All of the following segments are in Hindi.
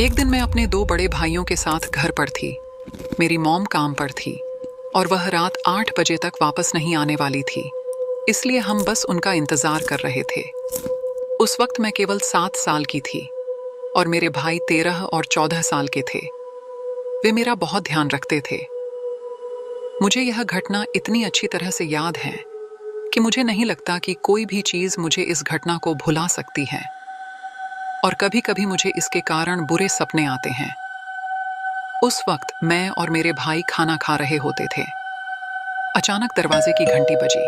एक दिन मैं अपने दो बड़े भाइयों के साथ घर पर थी। मेरी मॉम काम पर थी और वह रात 8 बजे तक वापस नहीं आने वाली थी, इसलिए हम बस उनका इंतजार कर रहे थे। उस वक्त मैं केवल 7 साल की थी और मेरे भाई 13 और 14 साल के थे। वे मेरा बहुत ध्यान रखते थे। मुझे यह घटना इतनी अच्छी तरह से याद है कि मुझे नहीं लगता कि कोई भी चीज मुझे इस घटना को भुला सकती है। और कभी कभी मुझे इसके कारण बुरे सपने आते हैं। उस वक्त मैं और मेरे भाई खाना खा रहे होते थे। अचानक दरवाजे की घंटी बजी।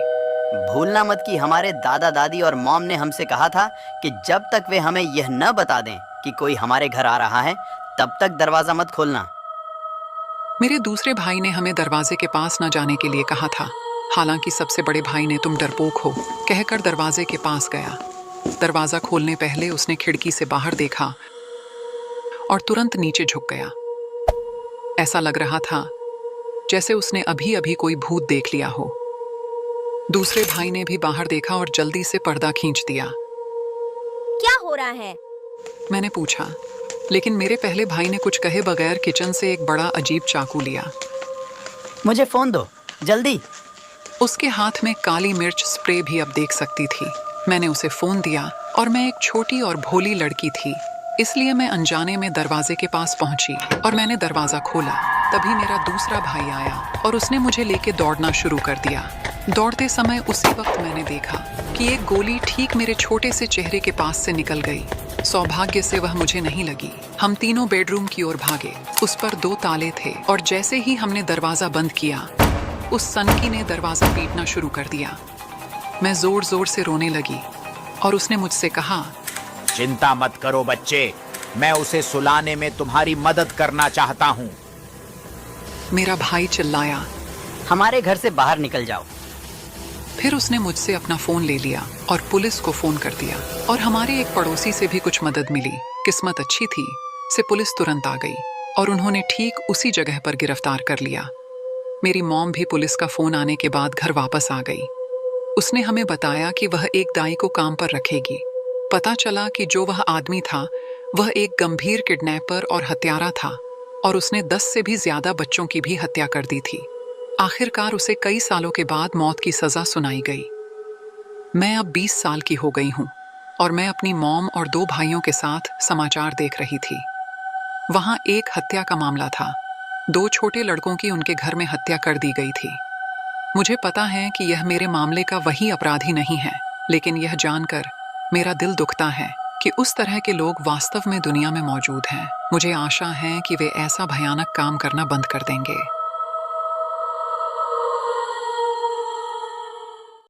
भूलना मत कि हमारे दादा दादी और मॉम ने हमसे कहा था कि जब तक वे हमें यह न बता दें कि कोई हमारे घर आ रहा है, तब तक दरवाजा मत खोलना। मेरे दूसरे भाई ने हमें दरवाजे के पास न जाने के लिए कहा था। हालांकि सबसे बड़े भाई ने तुम डरपोक हो कहकर दरवाजे के पास गया। दरवाजा खोलने पहले उसने खिड़की से बाहर देखा और तुरंत नीचे झुक गया। ऐसा लग रहा था जैसे उसने अभी अभी कोई भूत देख लिया हो। दूसरे भाई ने भी बाहर देखा और जल्दी से पर्दा खींच दिया। क्या हो रहा है? मैंने पूछा, लेकिन मेरे पहले भाई ने कुछ कहे बगैर किचन से एक बड़ा अजीब चाकू लिया। मुझे फोन दो, जल्दी। उसके हाथ में काली मिर्च स्प्रे भी अब देख सकती थी। मैंने उसे फोन दिया और मैं एक छोटी और भोली लड़की थी, इसलिए मैं अनजाने में दरवाजे के पास पहुंची और मैंने दरवाजा खोला। तभी मेरा दूसरा भाई आया और उसने मुझे लेके दौड़ना शुरू कर दिया। दौड़ते समय उसी वक्त मैंने देखा कि एक गोली ठीक मेरे छोटे से चेहरे के पास से निकल गई। सौभाग्य से वह मुझे नहीं लगी। हम तीनों बेडरूम की ओर भागे। उस पर 2 ताले थे और जैसे ही हमने दरवाजा बंद किया, उस सनकी ने दरवाजा पीटना शुरू कर दिया। मैं जोर जोर से रोने लगी और उसने मुझसे कहा, चिंता मत करो बच्चे, मैं उसे सुलाने में तुम्हारी मदद करना चाहता हूँ। मेरा भाई चिल्लाया, हमारे घर से बाहर निकल जाओ। फिर उसने मुझसे अपना फोन ले लिया और पुलिस को फोन कर दिया और हमारे एक पड़ोसी से भी कुछ मदद मिली। किस्मत अच्छी थी से पुलिस तुरंत आ गई और उन्होंने ठीक उसी जगह पर गिरफ्तार कर लिया। मेरी मॉम भी पुलिस का फोन आने के बाद घर वापस आ गई। उसने हमें बताया कि वह एक दाई को काम पर रखेगी। पता चला कि जो वह आदमी था वह एक गंभीर किडनैपर और हत्यारा था और उसने 10 से भी ज्यादा बच्चों की भी हत्या कर दी थी। आखिरकार उसे कई सालों के बाद मौत की सजा सुनाई गई। मैं अब 20 साल की हो गई हूँ और मैं अपनी मॉम और 2 भाइयों के साथ समाचार देख रही थी। वहां एक हत्या का मामला था। 2 छोटे लड़कों की उनके घर में हत्या कर दी गई थी। मुझे पता है कि यह मेरे मामले का वही अपराधी नहीं है, लेकिन यह जानकर मेरा दिल दुखता है कि उस तरह के लोग वास्तव में दुनिया में मौजूद हैं। मुझे आशा है कि वे ऐसा भयानक काम करना बंद कर देंगे।